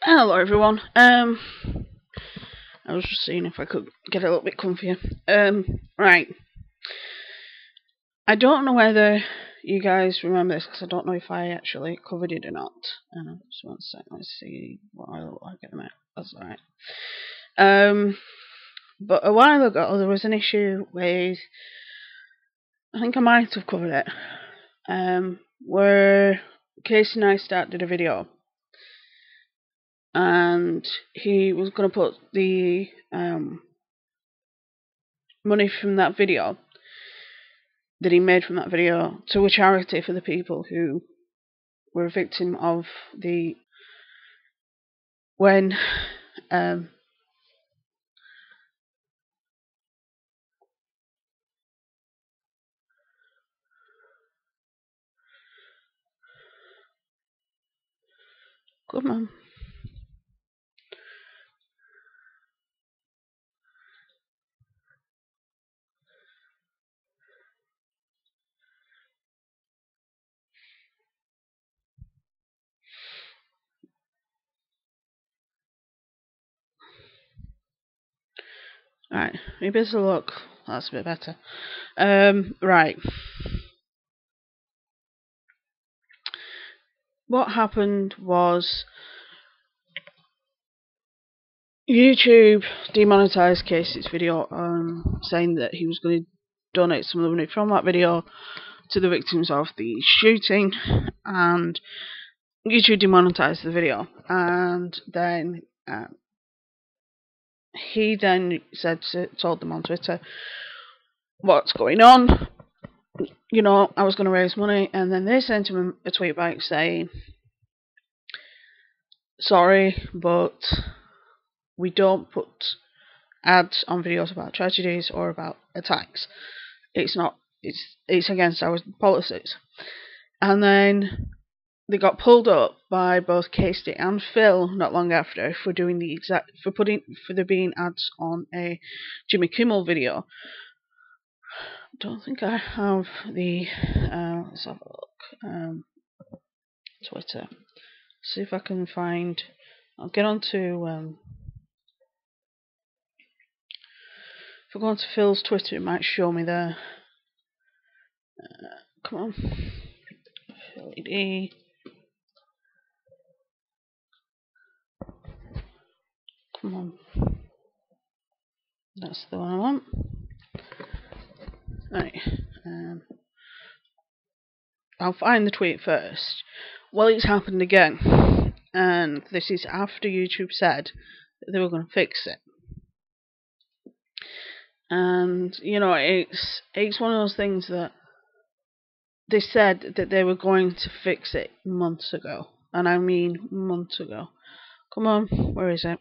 Hello everyone. I was just seeing if I could get a little bit comfier. Right. I don't know whether you guys remember this because I don't know if I actually covered it or not. Just one sec. Let's see what I look like at the minute. That's alright. But a while ago there was an issue with, I think I might have covered it, where Casey Neistat did a video, and he was going to put the money from that video that he made from that video to a charity for the people who were a victim of the when come on. Right, maybe it's a look. That's a bit better. Right. What happened was YouTube demonetized Casey's video, saying that he was going to donate some of the money from that video to the victims of the shooting, and YouTube demonetized the video. And then he then told them on Twitter what's going on. You know, I was going to raise money, and then they sent him a tweet back saying, sorry, but we don't put ads on videos about tragedies or about attacks. It's against our policies. And then they got pulled up by both Casey and Phil not long after for doing for there being ads on a Jimmy Kimmel video. Don't think I have the let's have a look. Twitter. See if I can find. I'll get onto if I go onto Phil's Twitter, it might show me there. Come on, Phil ED. Come on, that's the one I want. Right, I'll find the tweet first. Well, it's happened again, and this is after YouTube said that they were going to fix it. And you know, it's one of those things that they said that they were going to fix it months ago, and I mean months ago. Come on, where is it?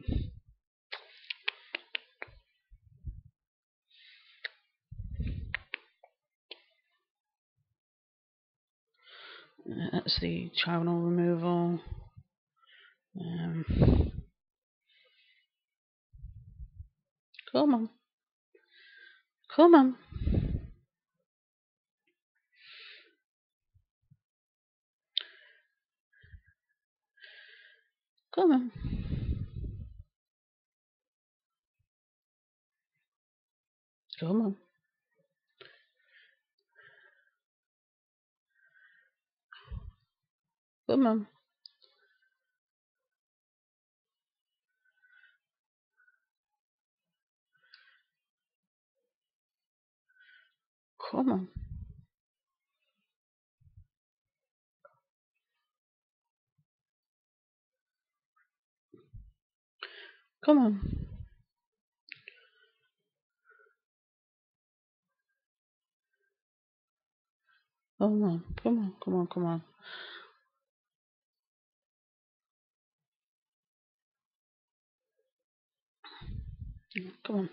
That's the channel removal. Come on. Come on. Come on. Come on. Come on. Come on. Come on. Come on. Come on. Come on. Come on. Come on.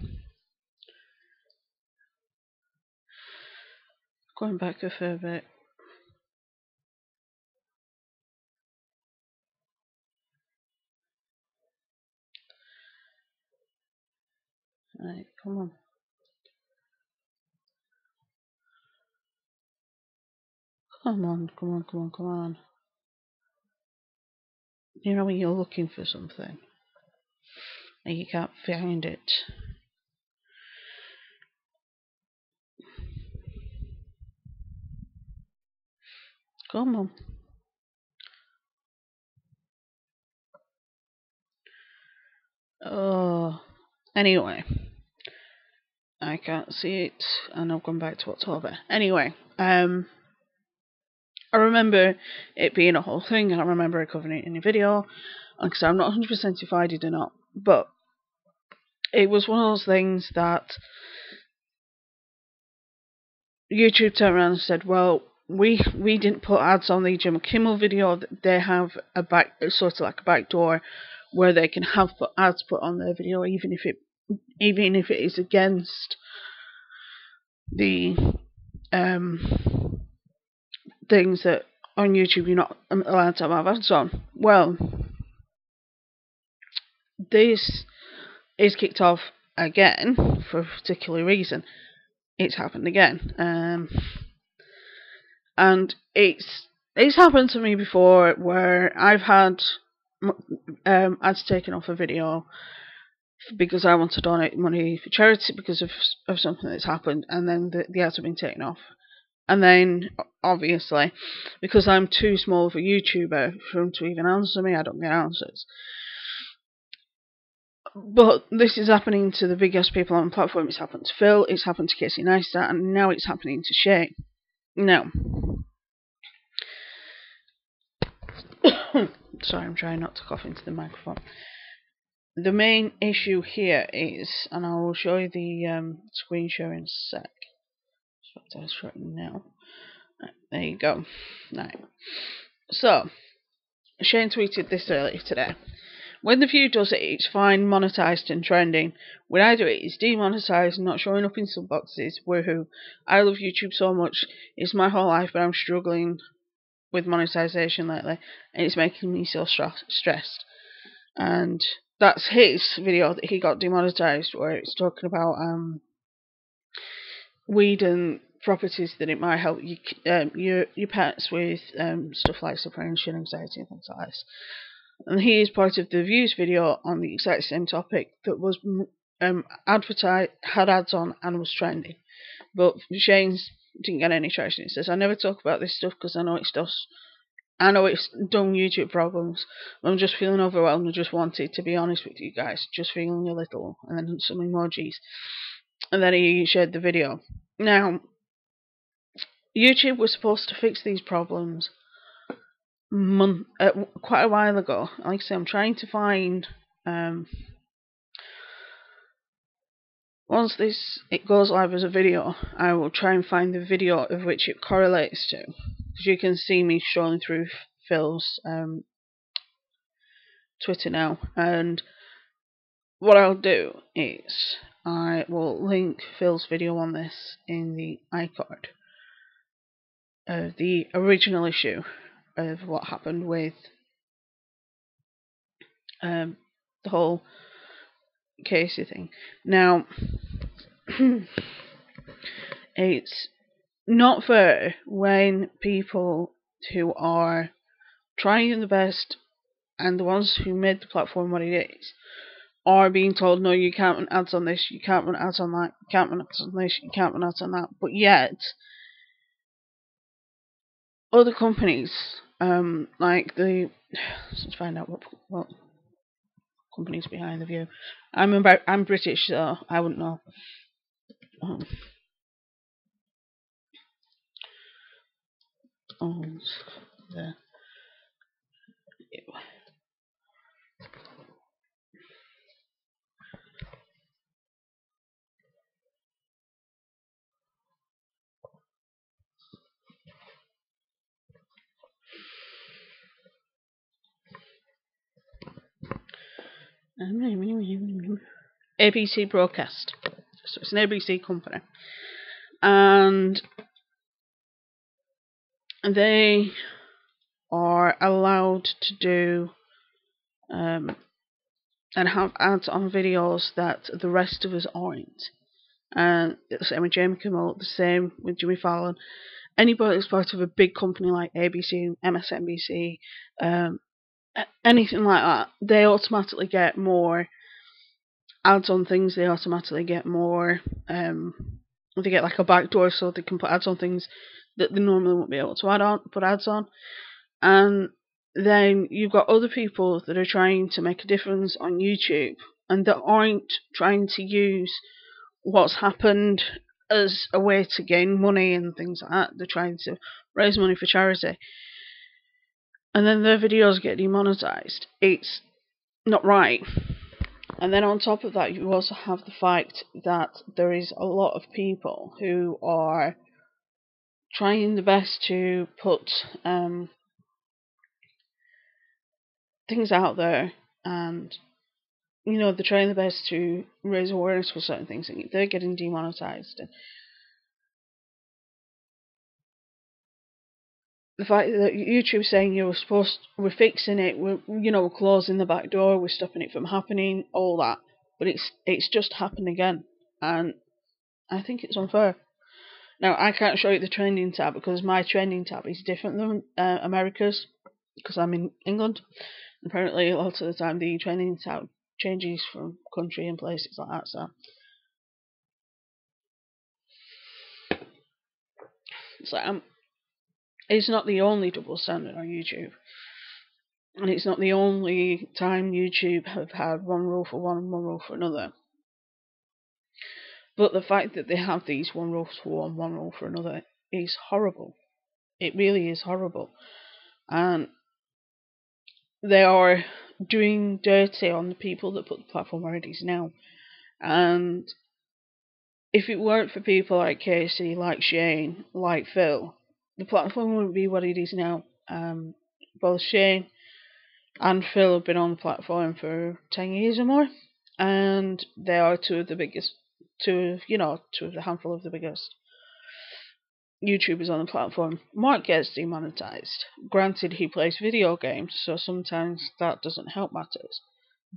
Going back a fair bit. Right, come on. Come on, come on, come on, come on. You know when you're looking for something and you can't find it. Come on. Oh, anyway, I can't see it, and I've gone back to October. Anyway, I remember it being a whole thing. I remember covering it in a video, because I'm not 100% if I did or not, but it was one of those things that YouTube turned around and said, well, we didn't put ads on the Jimmy Kimmel video. They have a sort of like a back door where they can have ads put on their video, even if it is against the things that on YouTube you're not allowed to have ads on. Well, this is kicked off again for a particular reason. It's happened again, and it's happened to me before where I've had ads taken off a video because I want to donate money for charity because of something that's happened, and then the ads have been taken off. And then, obviously, because I'm too small of a YouTuber for them to even answer me, I don't get answers. But this is happening to the biggest people on the platform. It's happened to Phil, it's happened to Casey Neistat, and now it's happening to Shane. Now, sorry, I'm trying not to cough into the microphone. The main issue here is, and I will show you the screen share in a sec. I'll show it now. Right, there you go. Right. So, Shane tweeted this earlier today. When the view does it, it's fine, monetized and trending. When I do it, it's demonetized and not showing up in some boxes. Woohoo. I love YouTube so much. It's my whole life, but I'm struggling with monetization lately, and it's making me so stressed. And that's his video that he got demonetized, where it's talking about weed and properties that it might help your pets with stuff like separation anxiety and things like this. And he is part of the views video on the exact same topic that was advertised, had ads on, and was trending. But Shane's didn't get any traction. He says, I never talk about this stuff because I know it's dumb YouTube problems. I'm just feeling overwhelmed and just wanted to be honest with you guys. Just feeling a little, and then some emojis. And then he shared the video. Now, YouTube was supposed to fix these problems quite a while ago. Like I say, I'm trying to find once it goes live as a video, I will try and find the video of which it correlates to, because you can see me scrolling through Phil's Twitter now, and what I'll do is I will link Phil's video on this in the iCard of the original issue of what happened with the whole Casey thing. Now, it's not fair when people who are trying the best and the ones who made the platform what it is are being told, no, you can't run ads on this, you can't run ads on that, you can't run ads on this, you can't run ads on that, but yet other companies, like let's find out what companies behind the view. I'm British, so I wouldn't know. There. ABC Broadcast. So it's an ABC company. And they are allowed to do and have ads on videos that the rest of us aren't. And the same with Jamie Kimmel, the same with Jimmy Fallon. Anybody that's part of a big company like ABC, MSNBC, anything like that, they automatically get more ads on things. They automatically get more. They get like a backdoor, so they can put ads on things that they normally won't be able to put ads on. And then you've got other people that are trying to make a difference on YouTube and that aren't trying to use what's happened as a way to gain money and things like that. They're trying to raise money for charity. And then their videos get demonetized. It's not right. And then on top of that, you also have the fact that there is a lot of people who are trying the best to put things out there, and they're trying the best to raise awareness for certain things, and they're getting demonetized. And the fact that YouTube's saying we're fixing it, we're closing the back door, we're stopping it from happening, all that, but it's just happened again, and I think it's unfair. Now, I can't show you the trending tab because my trending tab is different than America's, because I'm in England. Apparently, a lot of the time the trending tab changes from country and places like that. So it's not the only double standard on YouTube, and it's not the only time YouTube have had one rule for one and one rule for another. But the fact that they have these one rule for one rule for another is horrible. It really is horrible. And they are doing dirty on the people that put the platform where it is now. And if it weren't for people like Casey, like Shane, like Phil, the platform wouldn't be what it is now. Both Shane and Phil have been on the platform for 10 years or more, and they are two of the handful of the biggest YouTubers on the platform. Mark gets demonetized. Granted, he plays video games, so sometimes that doesn't help matters.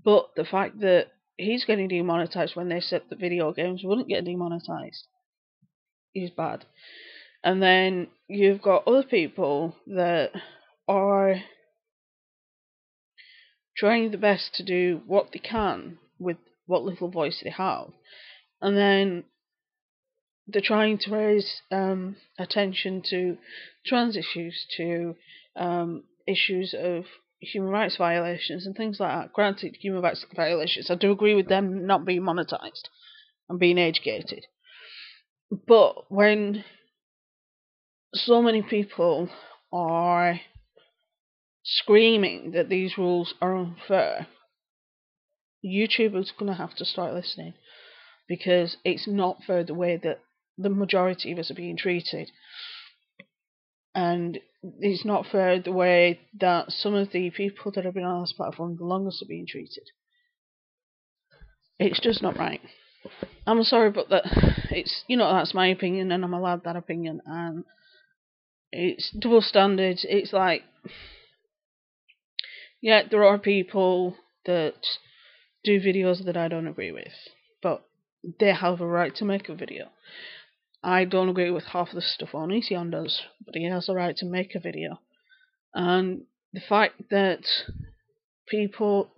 But the fact that he's getting demonetized when they said that video games wouldn't get demonetized is bad. And then you've got other people that are trying the best to do what they can with what little voice they have, and then they're trying to raise attention to trans issues, to issues of human rights violations and things like that. Granted, human rights violations, I do agree with them not being monetized and being age-gated. But when so many people are screaming that these rules are unfair, YouTube is going to have to start listening, because it's not fair the way that the majority of us are being treated, and it's not fair the way that some of the people that have been on this platform the longest are being treated. It's just not right. I'm sorry, but that's my opinion, and I'm allowed that opinion, and it's double standards. It's like, yeah, there are people that do videos that I don't agree with, but they have a right to make a video. I don't agree with half the stuff Onision does, but he has a right to make a video. And the fact that the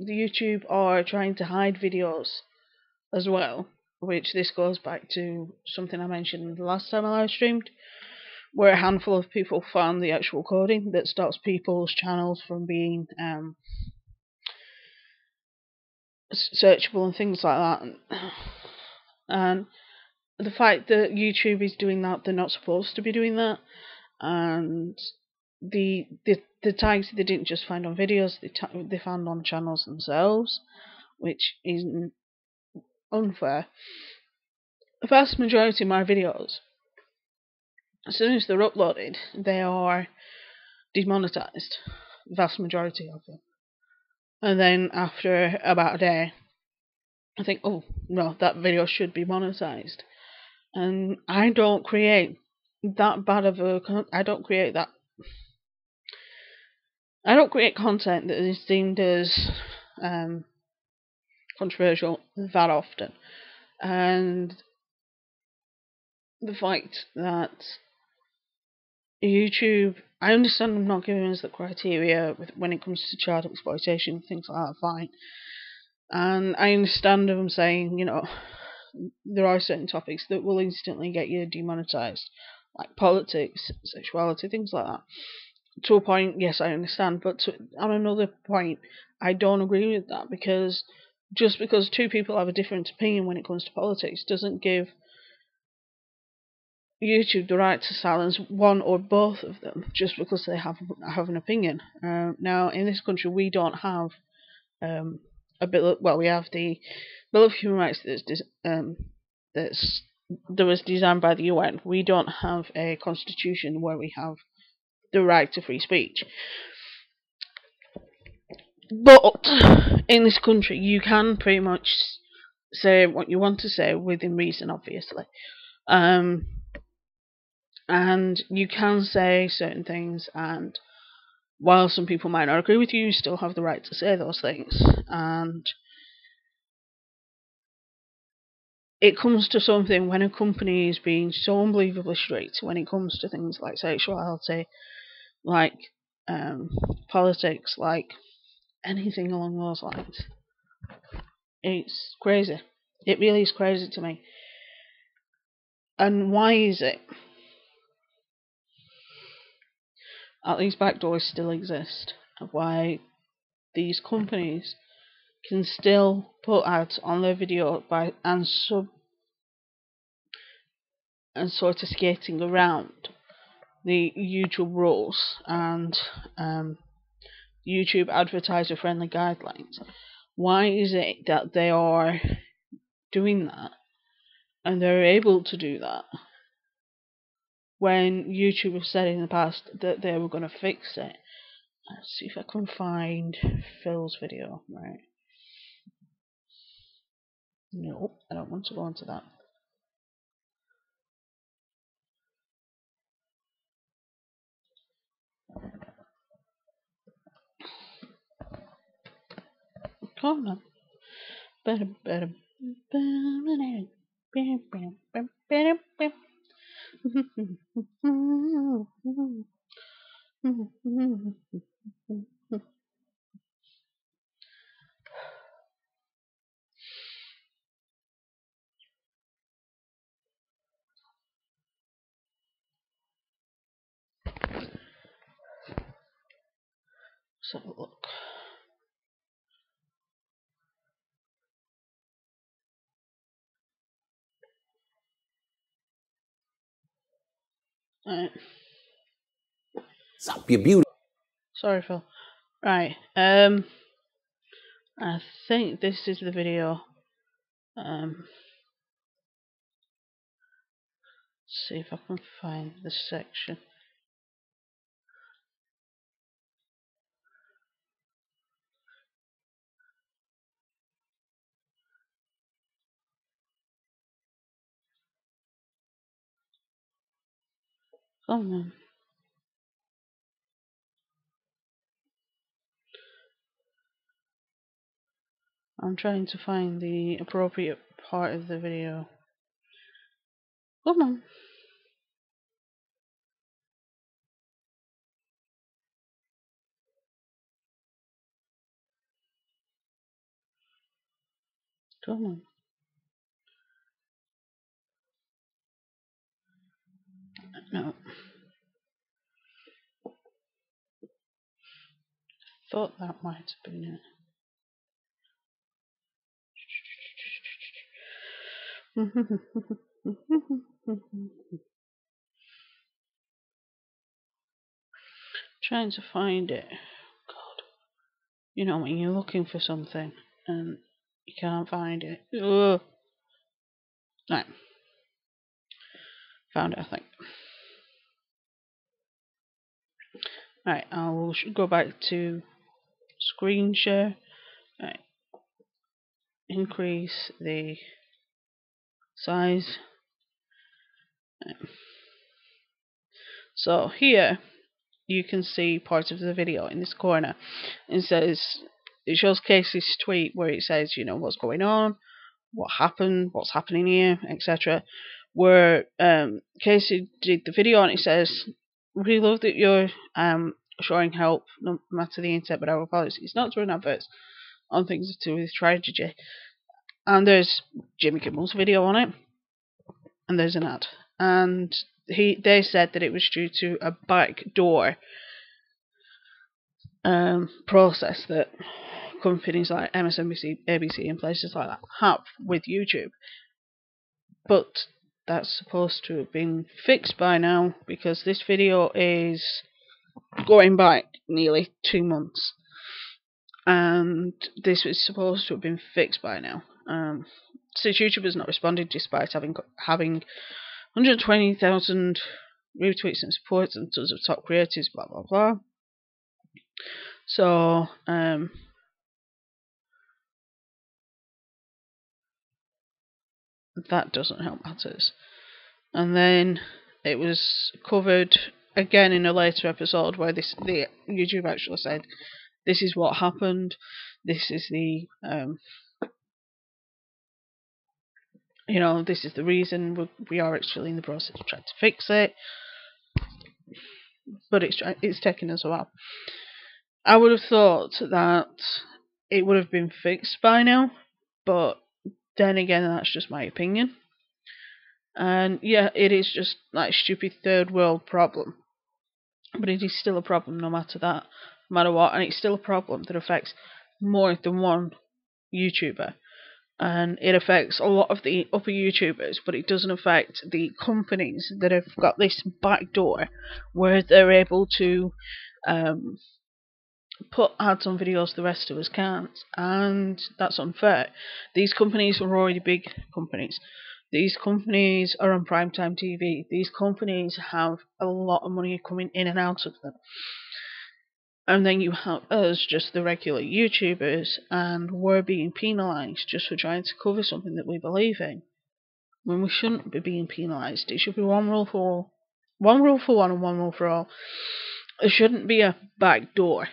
YouTube are trying to hide videos as well, which this goes back to something I mentioned the last time I live streamed, where a handful of people found the actual coding that stops people's channels from being searchable and things like that. And the fact that YouTube is doing that, they're not supposed to be doing that. And the tags they didn't just find on videos, they found on channels themselves, which isn't unfair. The vast majority of my videos, as soon as they're uploaded, they are demonetized. The vast majority of them. And then after about a day, I think, oh no, that video should be monetized. And I don't create that bad of I don't create content that is deemed as controversial that often. And the fact that YouTube, I understand them not giving us the criteria when it comes to child exploitation, things like that, fine. And I understand them saying, you know, there are certain topics that will instantly get you demonetized, like politics, sexuality, things like that. To a point, yes, I understand, but on another point, I don't agree with that, because just because two people have a different opinion when it comes to politics doesn't give YouTube the right to silence one or both of them just because they have an opinion. Now, in this country, we don't have a bill. We have the Bill of Human Rights that was designed by the UN. We don't have a constitution where we have the right to free speech. But in this country, you can pretty much say what you want to say within reason, obviously. And you can say certain things, and while some people might not agree with you, you still have the right to say those things. And it comes to something when a company is being so unbelievably strict when it comes to things like sexuality, like politics, like anything along those lines. It's crazy. It really is crazy to me. And why is it? These backdoors still exist. Why these companies can still put ads on their video and sort of skating around the YouTube rules and YouTube advertiser friendly guidelines. Why is it that they are doing that and they're able to do that when YouTube have said in the past that they were going to fix it? Let's see if I can find Phil's video. Right. Nope, I don't want to go into that. Come on. Better. Let's have a look. Right. Stop your beauty. Sorry, Phil. Right. I think this is the video. See if I can find this section. Come on. I'm trying to find the appropriate part of the video. Come on. Come on. No. Thought that might have been it. Trying to find it. God. You know when you're looking for something and you can't find it. Ugh. Right. Found it, I think. Right, I will go back to screen share. Right. Increase the size. Right. So here you can see part of the video in this corner. It says it shows Casey's tweet where it says, you know, what's going on, what happened, what's happening here, etc. Where Casey did the video and it says, "We love that you're showing help no matter the intent, but our apologies. It's not to run adverts on things to do with tragedy." And there's Jimmy Kimmel's video on it, and there's an ad, and they said that it was due to a backdoor process that companies like MSNBC, ABC, and places like that have with YouTube. But that's supposed to have been fixed by now, because this video is going back nearly 2 months, and this was supposed to have been fixed by now. Since YouTube has not responded, despite having 120,000 retweets and supports and tons of top creators, blah blah blah. So that doesn't help matters. And then it was covered again in a later episode where the YouTube actually said, this is what happened, this is the you know, this is the reason. We are actually in the process of trying to fix it, but it's taken us a while. I would have thought that it would have been fixed by now, but then again, that's just my opinion. And yeah, it is just like a stupid third world problem, but it is still a problem no matter that, no matter what, and it's still a problem that affects more than one YouTuber. And it affects a lot of the upper YouTubers, but it doesn't affect the companies that have got this back door where they're able to put ads on videos the rest of us can't, and that's unfair. These companies are already big companies. These companies are on primetime TV. These companies have a lot of money coming in and out of them. And then you have us, just the regular YouTubers, and we're being penalised just for trying to cover something that we believe in, when we shouldn't be being penalised. It should be one rule for one and one rule for all. There shouldn't be a back door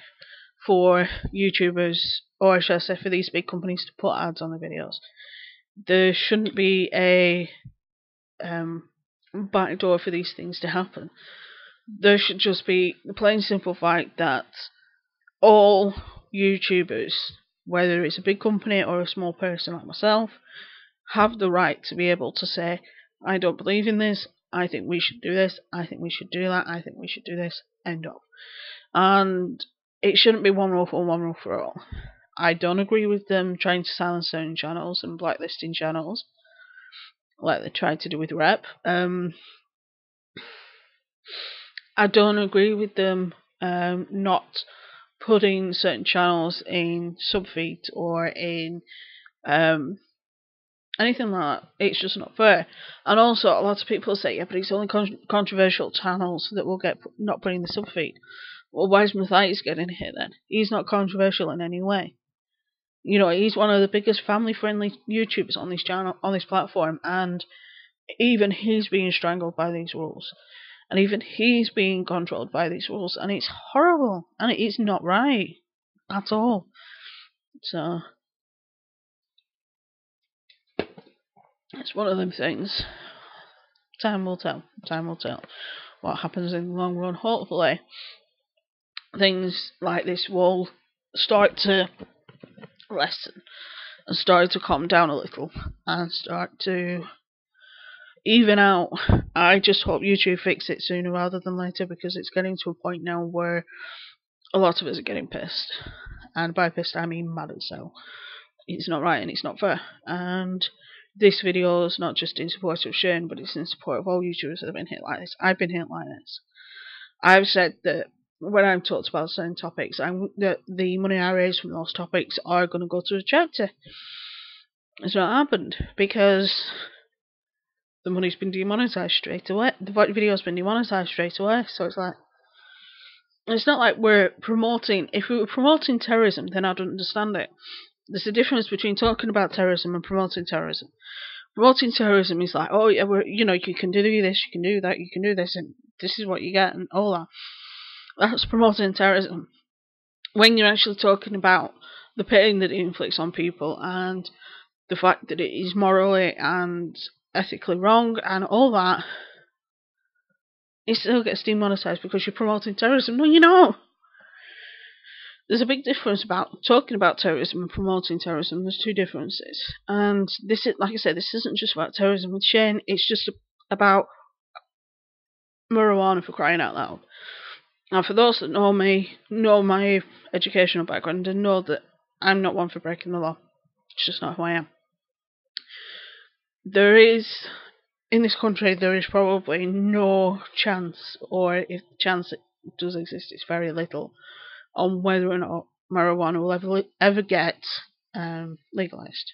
for YouTubers, or should I say for these big companies, to put ads on the videos. There shouldn't be a back door for these things to happen. There should just be the plain simple fact that all YouTubers, whether it's a big company or a small person like myself, have the right to be able to say, I don't believe in this, I think we should do this, I think we should do that, I think we should do this, end of. And it shouldn't be one rule for one rule for all. I don't agree with them trying to silence certain channels and blacklisting channels, like they tried to do with Rep. I don't agree with them not putting certain channels in subfeed or in anything like that. It's just not fair. And also, a lot of people say, yeah, but it's only controversial channels that will get not put in the subfeed. Well, why is Matthias getting hit then? He's not controversial in any way. You know, he's one of the biggest family-friendly YouTubers on this channel, on this platform, and even he's being strangled by these rules. And even he's being controlled by these rules, and it's horrible, and it is not right at all. So it's one of them things. Time will tell. Time will tell what happens in the long run. Hopefully, things like this will start to lessen and start to calm down a little and start to even out. I just hope YouTube fix it sooner rather than later, because it's getting to a point now where a lot of us are getting pissed, and by pissed I mean mad as hell. It's not right and it's not fair, and this video is not just in support of Shane, but it's in support of all YouTubers that have been hit like this. I've been hit like this. I've said that when I've talked about certain topics, that the money I raise from those topics are going to go to a charity. It's not happened, because the money's been demonetized straight away. The video's been demonetized straight away. So it's like, it's not like we're promoting. If we were promoting terrorism, then I'd understand it. There's a difference between talking about terrorism and promoting terrorism. Promoting terrorism is like, oh yeah, you know, you can do this, you can do that, you can do this, and this is what you get, and all that. That's promoting terrorism. When you're actually talking about the pain that it inflicts on people, and the fact that it is morally and ethically wrong and all that, it still gets demonetized because you're promoting terrorism. No, you know. There's a big difference about talking about terrorism and promoting terrorism. There's two differences. And this is, like I said, this isn't just about terrorism with Shane. It's just about marijuana, for crying out loud. Now, for those that know me, know my educational background, and know that I'm not one for breaking the law. It's just not who I am. In this country, there is probably no chance, or if the chance it does exist, it's very little, on whether or not marijuana will ever get legalised.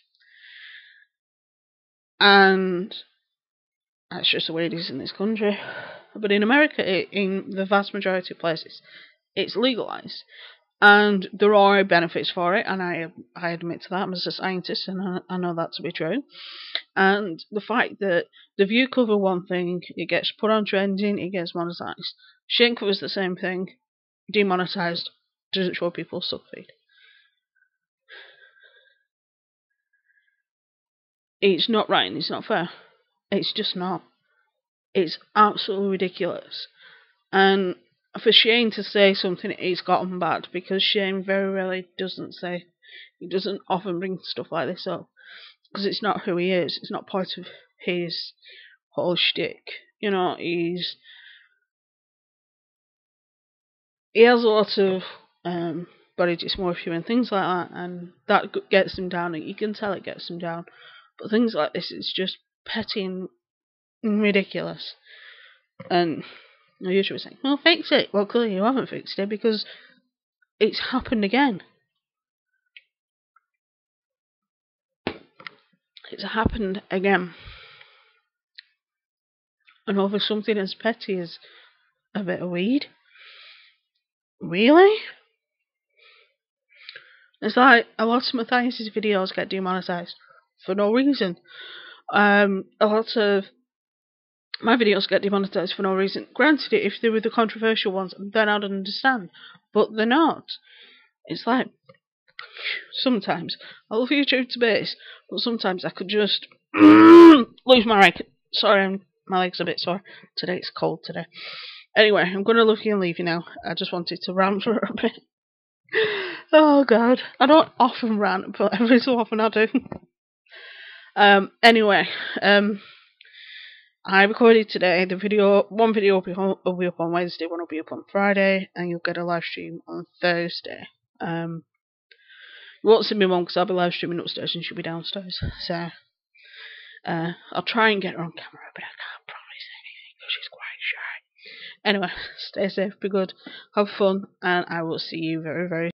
And that's just the way it is in this country. But in America, in the vast majority of places, it's legalised. And there are benefits for it, and I admit to that. I'm a scientist, and I know that to be true. And the fact that the View cover one thing, it gets put on trending, it gets monetised. Shane covers the same thing, demonetised, doesn't show people suck feed. It's not right and it's not fair. It's just not. It's absolutely ridiculous. And for Shane to say something, it's gotten bad, because Shane very rarely doesn't say, he doesn't often bring stuff like this up, because it's not who he is. It's not part of his whole shtick. You know, he has a lot of body dysmorphia and things like that, and that gets him down, and you can tell it gets him down. But things like this, it's just petty and ridiculous. And YouTube was saying, well, fix it. Well, clearly you haven't fixed it, because it's happened again. It's happened again. And over something as petty as a bit of weed? Really? It's like a lot of Matthias's videos get demonetized for no reason. A lot of my videos get demonetized for no reason. Granted, if they were the controversial ones, then I'd understand. But they're not. It's like, sometimes, I love YouTube to bits, but sometimes I could just lose my rag. Sorry, my leg's a bit sore. Today it's cold today. Anyway, I'm going to love you and leave you now. I just wanted to rant for a bit. Oh god, I don't often rant, but every so often I do. Anyway, I recorded today. One video will be up on Wednesday, one will be up on Friday, and you'll get a live stream on Thursday. You won't see me mum because I'll be live streaming upstairs and she'll be downstairs. So I'll try and get her on camera, but I can't promise anything because she's quite shy. Anyway, stay safe, be good, have fun, and I will see you very, very soon.